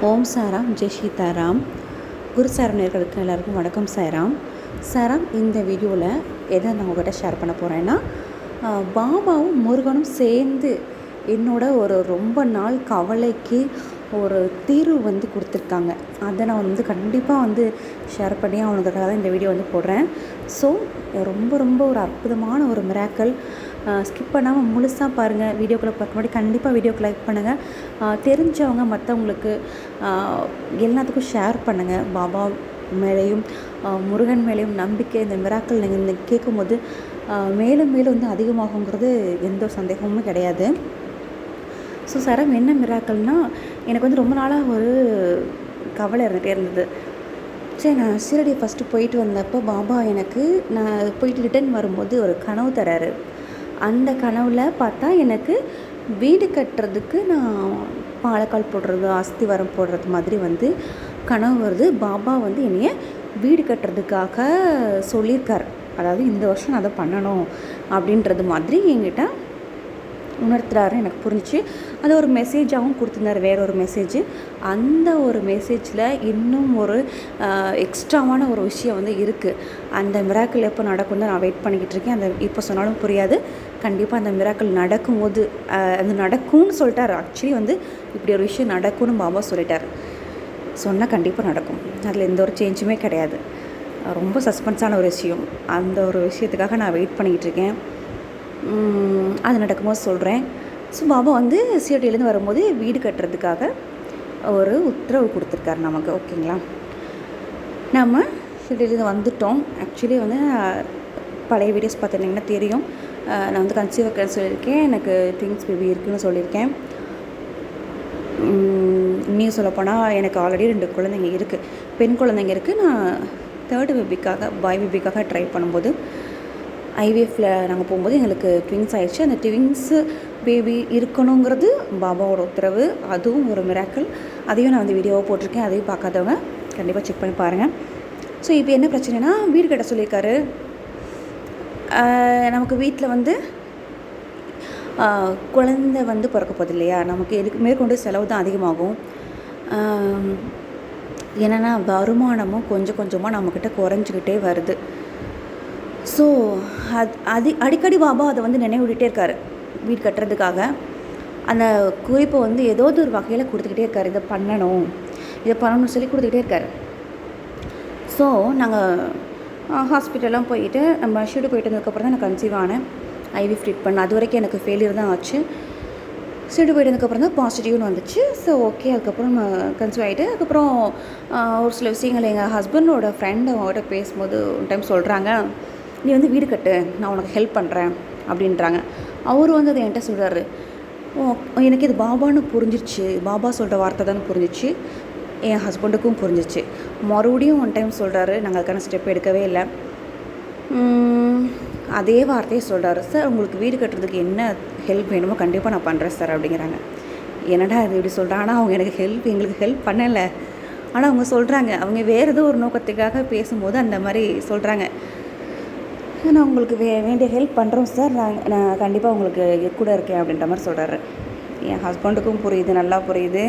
ஓம் சாராம், ஜெய் சீதாராம். குரு சாரணியர்களுக்கு எல்லாருக்கும் வணக்கம் சாராம். சாராம், இந்த வீடியோவில் எதை நான் உங்கள்கிட்ட ஷேர் பண்ண போகிறேன்னா, பாபாவும் முருகனும் சேர்ந்து என்னோட ஒரு ரொம்ப நாள் கவலைக்கு ஒரு தீர்வு கொடுத்துருக்காங்க. அதை நான் கண்டிப்பாக ஷேர் பண்ணி அவனுக்காக தான் இந்த வீடியோ போடுறேன். ஸோ ரொம்ப ரொம்ப ஒரு அற்புதமான ஒரு மிராக்கல். ஸ்கிப் பண்ணாமல் முழுசாக பாருங்கள். வீடியோக்குள்ளே பார்க்க முன்னாடி கண்டிப்பாக வீடியோக்கு லைக் பண்ணுங்கள். தெரிஞ்சவங்க மற்றவங்களுக்கு எல்லாத்துக்கும் ஷேர் பண்ணுங்கள். பாபா மேலேயும் முருகன் மேலேயும் நம்பிக்கை, இந்த மிராக்கல் நீங்கள் கேட்கும்போது மேலும் மேலும் அதிகமாகுங்கிறது எந்த ஒரு சந்தேகமும் கிடையாது. ஸோ சரம் என்ன மிராக்கல்னால், எனக்கு ரொம்ப நாளாக ஒரு கவலை இருந்துகிட்டே இருந்தது. சரி, நான் சீரடி ஃபஸ்ட்டு போயிட்டு வந்தப்போ பாபா எனக்கு நான் போயிட்டு ரிட்டன் வரும்போது ஒரு கனவு தராரு. அந்த கனவில் பார்த்தா எனக்கு வீடு கட்டுறதுக்கு நான் பாலக்கால் போடுறது, அஸ்திவாரம் போடுறது மாதிரி கனவு வருது. பாபா என்னைய வீடு கட்டுறதுக்காக சொல்லியிருக்கார். அதாவது இந்த வருஷம் நான் அதை பண்ணணும் அப்படின்றது மாதிரி என்கிட்ட உணர்த்துறாரு. எனக்கு புரிஞ்சிச்சு. அது ஒரு மெசேஜாகவும் கொடுத்துருந்தார், வேற ஒரு மெசேஜ். அந்த ஒரு மெசேஜில் இன்னும் ஒரு எக்ஸ்ட்ராவான ஒரு விஷயம் இருக்குது. அந்த மிராக்கிள் எப்போ நடக்கும்னு நான் வெயிட் பண்ணிக்கிட்டு இருக்கேன். அந்த இப்போ சொன்னாலும் புரியாது. கண்டிப்பாக அந்த மிராக்கிள் நடக்கும்போது அது நடக்கும்னு சொல்லிட்டார். ஆக்சுவலி இப்படி ஒரு விஷயம் நடக்கும்னு பாபா சொல்லிட்டார். சொன்னால் கண்டிப்பாக நடக்கும். அதில் எந்த ஒரு சேஞ்சுமே கிடையாது. ரொம்ப சஸ்பென்ஸான ஒரு விஷயம். அந்த ஒரு விஷயத்துக்காக நான் வெயிட் பண்ணிக்கிட்டு இருக்கேன். அது நடக்கும்போது சொல்கிறேன். ஸோ பாபா சிஐடியிலேருந்து வரும்போது வீடு கட்டுறதுக்காக ஒரு உத்தரவு கொடுத்துருக்காரு நமக்கு. ஓகேங்களா, நம்ம சிஐடியிலேருந்து வந்துட்டோம். ஆக்சுவலி பழைய வீடியோஸ் பார்த்துட்டிங்கன்னா தெரியும். நான் கன்சீவ் வைக்கிறேன்னு சொல்லியிருக்கேன். எனக்கு ட்வின்ஸ் பேபி இருக்குதுன்னு சொல்லியிருக்கேன். இன்னும் சொல்லப்போனால் எனக்கு ஆல்ரெடி 2 குழந்தைங்க இருக்குது, பெண் குழந்தைங்க இருக்குது. நான் 3rd பேபிக்காக, பாய் பேபிக்காக ட்ரை பண்ணும்போது ஐவிஎஃப்பில் நாங்கள் போகும்போது எங்களுக்கு ட்வின்ஸ் ஆயிடுச்சு. அந்த ட்வின்ஸு பேபி இருக்கணுங்கிறது பாபாவோட உத்தரவு. அதுவும் ஒரு மிராக்கிள். அதையும் நான் வீடியோவாக போட்டிருக்கேன். அதையும் பார்க்காதவங்க கண்டிப்பாக செக் பண்ணி பாருங்கள். ஸோ இப்போ என்ன பிரச்சனைனா, வீடு கட்ட சொல்லியிருக்காரு. நமக்கு வீட்டில் குழந்தை பிறக்க போகுது இல்லையா, நமக்கு எதுக்கு மேற்கொண்டு செலவு தான் அதிகமாகும். என்னென்னா வருமானமும் கொஞ்சம் கொஞ்சமாக நம்மக்கிட்ட குறைஞ்சிக்கிட்டே வருது. ஸோ அடிக்கடி பாபா அதை நினைவுட்டே இருக்கார். வீடு கட்டுறதுக்காக அந்த குறிப்பை ஏதோ ஒரு வகையில் கொடுத்துக்கிட்டே இருக்கார். இதை பண்ணணும்னு சொல்லி கொடுத்துக்கிட்டே இருக்கார். ஸோ நாங்கள் ஹாஸ்பிட்டல்லாம் போயிட்டு நம்ம ஷீடு போயிட்டு வந்ததுக்கப்புறம் தான் நான் கன்சீவ் ஆனேன். ஐவிஎஃப் ட்ரீட்மெண்ட் அது வரைக்கும் எனக்கு ஃபெயிலியர் தான் ஆச்சு. ஷீடு போயிட்டு வந்ததுக்கப்புறம் தான் பாசிட்டிவ்னு வந்துச்சு. ஸோ ஓகே, அதுக்கப்புறம் கன்சீவ் ஆகிட்டு அதுக்கப்புறம் ஒரு சில விஷயங்கள் எங்கள் ஹஸ்பண்டோட ஃப்ரெண்டு அவங்ககிட்ட பேசும்போது ஒரு டைம் சொல்கிறாங்க, நீ வீடு கட்டு, நான் உனக்கு ஹெல்ப் பண்ணுறேன் அப்படின்றாங்க. அவர் அதை என்கிட்ட சொல்கிறாரு. எனக்கு இது பாபான்னு புரிஞ்சிருச்சு, பாபா சொல்கிற வார்த்தை தான் புரிஞ்சிச்சு. என் ஹஸ்பண்டுக்கும் புரிஞ்சிச்சு. மறுபடியும் ஒன் டைம் சொல்கிறாரு, நாங்கள் அதுக்கான ஸ்டெப் எடுக்கவே இல்லை. அதே வார்த்தையை சொல்கிறாரு, சார் உங்களுக்கு வீடு கட்டுறதுக்கு என்ன ஹெல்ப் வேணுமோ கண்டிப்பாக நான் பண்ணுறேன் சார் அப்படிங்கிறாங்க. என்னடா அது இப்படி சொல்கிறாங்க. ஆனால் அவங்க எங்களுக்கு ஹெல்ப் பண்ணலை. ஆனால் அவங்க சொல்கிறாங்க, அவங்க வேறு ஏதோ ஒரு நோக்கத்துக்காக பேசும்போது அந்த மாதிரி சொல்கிறாங்க. நான் உங்களுக்கு வேண்டிய ஹெல்ப் பண்ணுறோம் சார், நான் கண்டிப்பாக உங்களுக்கு கூட இருக்கேன் அப்படின்ற மாதிரி சொல்கிறாரு. என் ஹஸ்பண்டுக்கும் புரியுது, நல்லா புரியுது.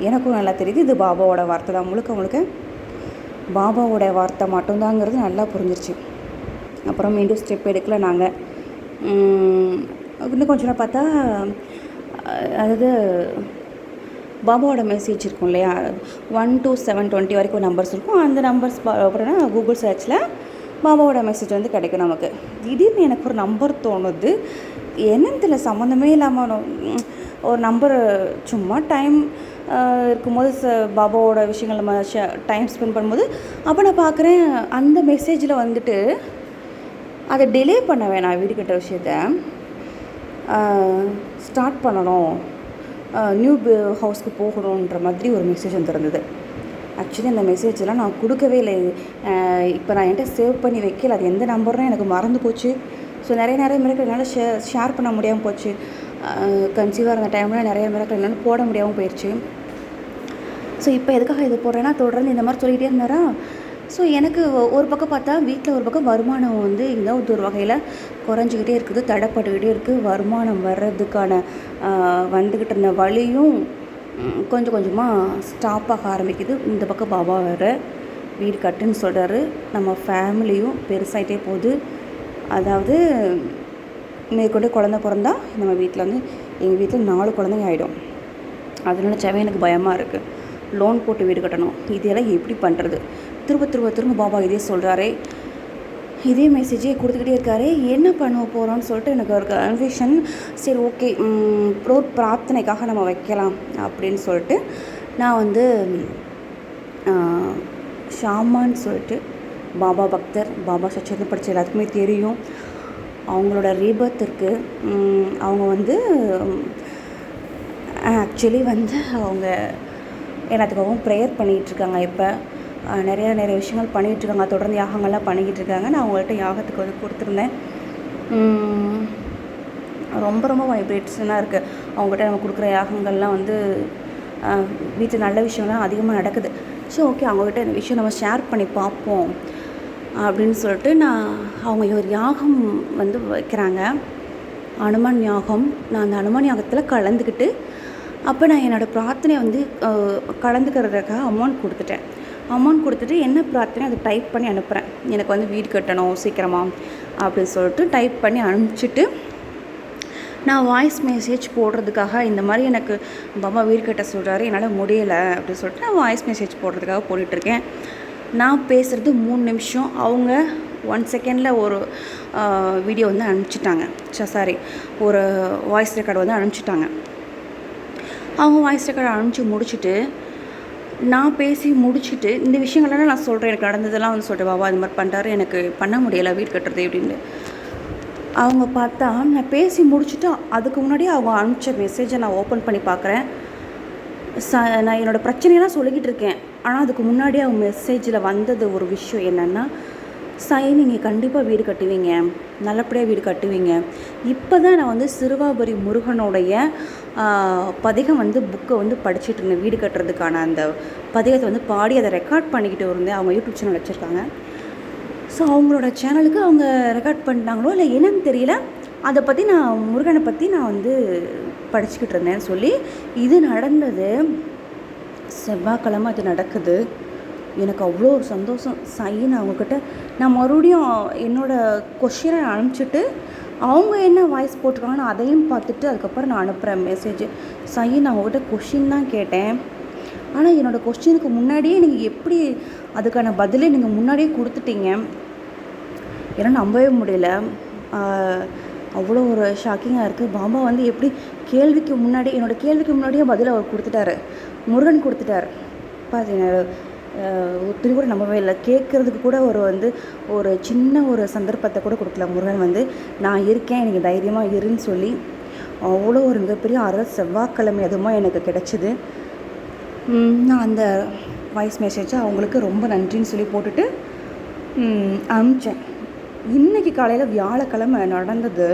எனக்கும் நல்லா தெரியுது. இது பாபாவோட வார்த்தை தான், முழுக்க பாபாவோட வார்த்தை மட்டும்தாங்கிறது நல்லா புரிஞ்சிருச்சு. அப்புறம் மீண்டும் ஸ்டெப் எடுக்கல நாங்கள். இன்னும் கொஞ்சம் நேரம் பார்த்தா, அதாவது பாபாவோட மெசேஜ் இருக்கும் இல்லையா, 1 to 720 வரைக்கும் நம்பர்ஸ் இருக்கும். அந்த நம்பர்ஸ் அப்படின்னா கூகுள் சர்ச்சில் பாபாவோட மெசேஜ் கிடைக்கும் நமக்கு. திடீர்னு எனக்கு ஒரு நம்பர் தோணுது. என்னன்னு தெரியல, சம்மந்தமே இல்லாமல் ஒரு நம்பர். சும்மா டைம் இருக்கும்போது பாபாவோட விஷயங்கள் நம்ம டைம் ஸ்பெண்ட் பண்ணும்போது அப்போ நான் பார்க்குறேன், அந்த மெசேஜில் அதை டிலே பண்ண வேணாம், வீடு கட்டுற விஷயத்த ஸ்டார்ட் பண்ணணும், நியூ ஹவுஸ்க்கு போகணுன்ற மாதிரி ஒரு மெசேஜ் வந்துருந்தது. ஆக்சுவலி அந்த மெசேஜெலாம் நான் கொடுக்கவே இல்லை. இப்போ நான் என்கிட்ட சேவ் பண்ணி வைக்கல. அது எந்த நம்பர்னால் எனக்கு மறந்து போச்சு. ஸோ நிறைய மிராக்கள் என்னால் ஷேர் பண்ண முடியாமல் போச்சு. கன்சீவாக இருந்த டைமில் நிறைய மிராக்கள் என்னால் போட முடியாமல் போயிடுச்சு. ஸோ இப்போ எதுக்காக இது போடுறேன்னா, தொடர்ந்து இந்த மாதிரி சொல்லிகிட்டே இருந்தாரா. ஸோ எனக்கு ஒரு பக்கம் பார்த்தா வீட்டில் ஒரு பக்கம் வருமானம் ஏதோ ஒரு வகையில் குறைஞ்சிக்கிட்டே இருக்குது, தடைப்பட்டுக்கிட்டே இருக்குது. வருமானம் வர்றதுக்கான வந்துக்கிட்டு இருந்த வழியும் கொஞ்சம் கொஞ்சமாக ஸ்டாப் ஆக ஆரம்பிக்குது. இந்த பக்கம் பாபா வேறு வீடு கட்டுன்னு சொல்கிறாரு. நம்ம ஃபேமிலியும் பெருசாகிட்டே போகுது. அதாவது மேற்கொண்டு குழந்த பிறந்தா நம்ம வீட்டில் வந்து எங்கள் வீட்டில் 4 குழந்தைங்க ஆகிடும். அது நினச்சாவே எனக்கு பயமாக இருக்குது. லோன் போட்டு வீடு கட்டணும், இதெல்லாம் எப்படி பண்ணுறது? திரும்ப பாபா இதே சொல்கிறாரே, இதே மெசேஜே கொடுத்துக்கிட்டே இருக்காரு. என்ன பண்ண போகிறோன்னு சொல்லிட்டு எனக்கு ஒரு கன்ஃபியூஷன். சரி, ஓகே, ஒரு பிரார்த்தனைக்காக நம்ம வைக்கலாம் அப்படின்னு சொல்லிட்டு நான் வந்து ஷாமான்னு சொல்லிட்டு பாபா பக்தர், பாபா சச்சரித்திரம் படித்த எல்லாத்துக்குமே தெரியும். அவங்களோட ரீபர்த் இருக்குது. அவங்க வந்து ஆக்சுவலி வந்து அவங்க எல்லாத்துக்காகவும் ப்ரேயர் பண்ணிகிட்ருக்காங்க. இப்போ நிறைய விஷயங்கள் பண்ணிகிட்ருக்காங்க. தொடர்ந்து யாகங்கள்லாம் பண்ணிக்கிட்டு இருக்காங்க. நான் அவங்கள்ட்ட யாகத்துக்கு வந்து கொடுத்துருந்தேன். ரொம்ப வைப்ரேஷனாக இருக்குது. அவங்ககிட்ட நம்ம கொடுக்குற யாகங்கள்லாம் வந்து வீட்டில் நல்ல விஷயம்லாம் அதிகமாக நடக்குது. ஸோ ஓகே, அவங்ககிட்ட இந்த விஷயம் நம்ம ஷேர் பண்ணி பார்ப்போம் அப்படின்னு சொல்லிட்டு அவங்க ஒரு யாகம் வந்து வைக்கிறாங்க, அனுமான் யாகம். நான் அந்த அனுமான் யாகத்தில் கலந்துக்கிட்டு அப்போ நான் என்னோடய பிரார்த்தனையை வந்து கலந்துக்கிறதுக்காக அமௌண்ட் கொடுத்துட்டு என்ன பிரார்த்தனை அதை டைப் பண்ணி அனுப்புகிறேன். எனக்கு வந்து வீடு கட்டணும் சீக்கிரமாக அப்படின்னு சொல்லிட்டு டைப் பண்ணி அனுப்பிச்சிட்டு நான் வாய்ஸ் மெசேஜ் போடுறதுக்காக இந்த மாதிரி எனக்கு பாபா வீடு கட்ட சொல்கிறாரு, என்னால் முடியலை அப்படின்னு சொல்லிட்டு நான் வாய்ஸ் மெசேஜ் போடுறதுக்காக போட்டுட்ருக்கேன். நான் பேசுகிறது 3 நிமிஷம், அவங்க 1 செகண்டில் ஒரு வீடியோ வந்து அனுப்பிச்சிட்டாங்க. ஒரு வாய்ஸ் ரெக்கார்டு வந்து அனுப்பிச்சிட்டாங்க. அவங்க வாய்ஸ் ரெக்கார்டு அனுப்பிச்சி முடிச்சுட்டு நான் பேசி முடிச்சுட்டு இந்த விஷயங்கள்லாம் நான் சொல்கிறேன். எனக்கு நடந்ததெல்லாம் வந்து சொல்கிறேன், பாபா இது மாதிரி பண்ணுறாரு, எனக்கு பண்ண முடியலை வீடு கட்டுறது அப்படின்னு. அவங்க பார்த்தா நான் பேசி முடிச்சுட்டு அதுக்கு முன்னாடியே அவங்க அனுப்பிச்ச மெசேஜை நான் ஓப்பன் பண்ணி பார்க்குறேன். நான் என்னோடய பிரச்சனையெல்லாம் சொல்லிக்கிட்டு இருக்கேன். ஆனால் அதுக்கு முன்னாடியே அவங்க மெசேஜில் வந்தது ஒரு விஷயம் என்னென்னா, சாய் நீங்கள் கண்டிப்பாக வீடு கட்டுவீங்க, நல்லபடியாக வீடு கட்டுவீங்க. இப்போ தான் நான் வந்து சிறுவாபுரி முருகனுடைய பதிகம் வந்து புக்கை வந்து படிச்சுட்டு இருந்தேன். வீடு கட்டுறதுக்கான அந்த பதிகத்தை வந்து பாடி அதை ரெக்கார்ட் பண்ணிக்கிட்டு இருந்தேன். அவங்க யூடியூப் சேனல் வச்சுருக்காங்க. ஸோ அவங்களோட சேனலுக்கு அவங்க ரெக்கார்ட் பண்ணிட்டாங்களோ இல்லை என்னன்னு தெரியல, அதை பற்றி நான் முருகனை பற்றி நான் வந்து படிச்சுக்கிட்டு இருந்தேன்னு சொல்லி இது நடந்தது. செவ்வாய்க்கிழமை அது நடக்குது. எனக்கு அவ்வளோ ஒரு சந்தோஷம். சைன்னு அவங்கக்கிட்ட நான் மறுபடியும் என்னோடய கொஷினை அனுப்பிச்சிட்டு அவங்க என்ன வாய்ஸ் போட்டிருக்காங்கன்னு அதையும் பார்த்துட்டு அதுக்கப்புறம் நான் அனுப்புகிறேன் மெசேஜ். நான் அவங்ககிட்ட கொஷின் தான் கேட்டேன். ஆனால் என்னோடய கொஸ்டினுக்கு முன்னாடியே நீங்கள் எப்படி அதுக்கான பதிலே நீங்கள் முன்னாடியே கொடுத்துட்டீங்க. ஏன்னா நம்பவே முடியல. அவ்வளோ ஒரு ஷாக்கிங்காக இருக்குது. பாபா வந்து எப்படி கேள்விக்கு முன்னாடி என்னோடய கேள்விக்கு முன்னாடியே பதில் அவர் கொடுத்துட்டாரு, முருகன் கொடுத்துட்டார். ஒருத்தர் கூட நம்பவே இல்லை. கேட்குறதுக்கு கூட ஒரு சின்ன ஒரு சந்தர்ப்பத்தை கூட கொடுக்கல. முருகன் வந்து நான் இருக்கேன், எனக்கு தைரியமாக இருன்னு சொல்லி அவ்வளோ ஒரு மிகப்பெரிய அருள் செவ்வாய்க்கிழமை அதுமா எனக்கு கிடச்சிது. நான் அந்த வாய்ஸ் மெசேஜை அவங்களுக்கு ரொம்ப நன்றின்னு சொல்லி போட்டுட்டு அனுப்பிச்சேன். இன்றைக்கி காலையில் வியாழக்கிழமை நடந்தது.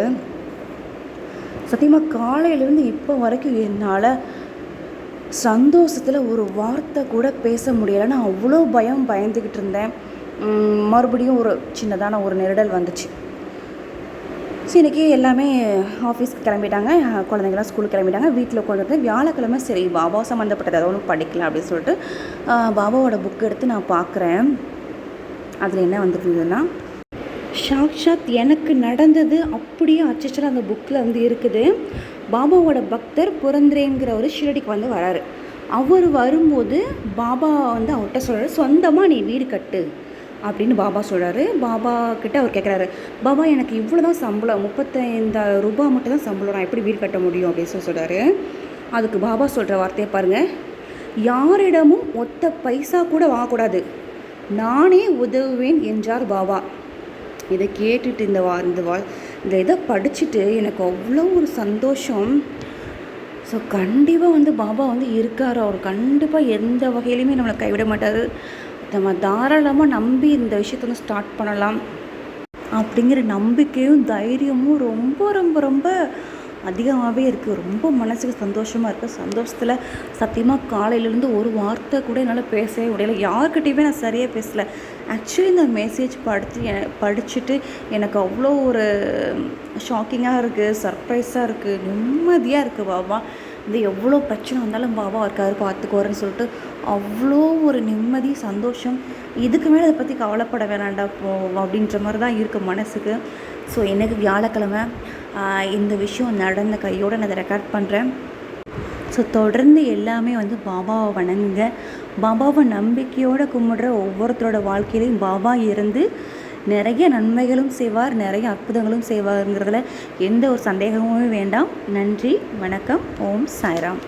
சத்தியமாக காலையிலேருந்து இப்போ வரைக்கும் என்னால் சந்தோஷத்தில் ஒரு வார்த்தை கூட பேச முடியலை. நான் அவ்வளோ பயந்துக்கிட்டு இருந்தேன். மறுபடியும் ஒரு சின்னதான ஒரு நெருடல் வந்துச்சு. இன்றைக்கி எல்லாமே ஆஃபீஸ்க்கு கிளம்பிட்டாங்க, குழந்தைங்களாம் ஸ்கூலுக்கு கிளம்பிட்டாங்க. வீட்டில் உட்காந்துருந்தேன். வியாழக்கிழமை சரி பாபா சம்மந்தப்பட்டது ஏதாவது ஒன்று படிக்கலாம் அப்படின்னு சொல்லிட்டு பாபாவோட புக் எடுத்து நான் பார்க்குறேன். அதில் என்ன வந்துருந்ததுன்னா, சாக்ஷாத் எனக்கு நடந்தது அப்படியே அச்சச்சலாக அந்த புக்கில் வந்து இருக்குது. பாபாவோட பக்தர் புரந்திரேங்கிற ஒரு ஷிரடிக்கு வந்து வராரு. அவர் வரும்போது பாபா வந்து அவர்கிட்ட சொல்கிறாரு, சொந்தமாக நீ வீடு கட்டு அப்படின்னு பாபா சொல்கிறாரு. பாபா கிட்டே அவர் கேட்குறாரு, பாபா எனக்கு இவ்வளோ தான் சம்பளம், 35,000 ரூபா மட்டும் தான் சம்பளம், நான் எப்படி வீடு கட்ட முடியும் அப்படின்னு சொல்கிறாரு. அதுக்கு பாபா சொல்கிற வார்த்தையை பாருங்கள், யாரிடமும் ஒத்த பைசா கூட வாங்கக்கூடாது, நானே உதவுவேன் என்றார் பாபா. இதை கேட்டுட்டு இந்த இதை படிச்சுட்டு எனக்கு அவ்வளோ ஒரு சந்தோஷம். ஸோ கண்டிப்பாக வந்து பாபா வந்து இருக்கார். அவர் கண்டிப்பாக எந்த வகையிலையுமே நம்மளை கைவிட மாட்டார். நம்ம தாராளமாக நம்பி இந்த விஷயத்தை வந்து ஸ்டார்ட் பண்ணலாம் அப்படிங்கிற நம்பிக்கையும் தைரியமும் ரொம்ப ரொம்ப ரொம்ப அதிகமாகவே இருக்குது. ரொம்ப மனசுக்கு சந்தோஷமாக இருக்குது. சந்தோஷத்தில் சத்தியமாக காலையிலேருந்து ஒரு வார்த்தை கூட என்னால் பேசவே முடியலை. யார்கிட்டையுமே நான் சரியாக பேசலை. ஆக்சுவலி இந்த மெசேஜ் படிச்சுட்டு எனக்கு அவ்வளோ ஒரு ஷாக்கிங்காக இருக்குது, சர்ப்ரைஸாக இருக்குது, நிம்மதியாக இருக்குது. பாபா இந்த எவ்வளோ பிரச்சனை வந்தாலும் பாபா இருக்காரு பார்த்துக்கோறேன்னு சொல்லிட்டு அவ்வளோ ஒரு நிம்மதி சந்தோஷம். இதுக்கு மேலே அதை பற்றி கவலைப்பட வேணாண்டா அப்படின்ற மாதிரி தான் இருக்குது மனசுக்கு. ஸோ எனக்கு வியாழக்கிழமை இந்த விஷயம் நடந்த கையோடு நான் அதை ரெக்கார்ட் பண்ணுறேன். ஸோ தொடர்ந்து எல்லாமே பாபாவை வணங்குங்க. பாபாவை நம்பிக்கையோடு கும்பிடுற ஒவ்வொருத்தரோட வாழ்க்கையிலையும் பாபா இருந்து நிறைய நன்மைகளும் செய்வார், நிறைய அற்புதங்களும் செய்வாருங்கிறதுல எந்த ஒரு சந்தேகமுமே வேண்டாம். நன்றி, வணக்கம். ஓம் சாய்ராம்.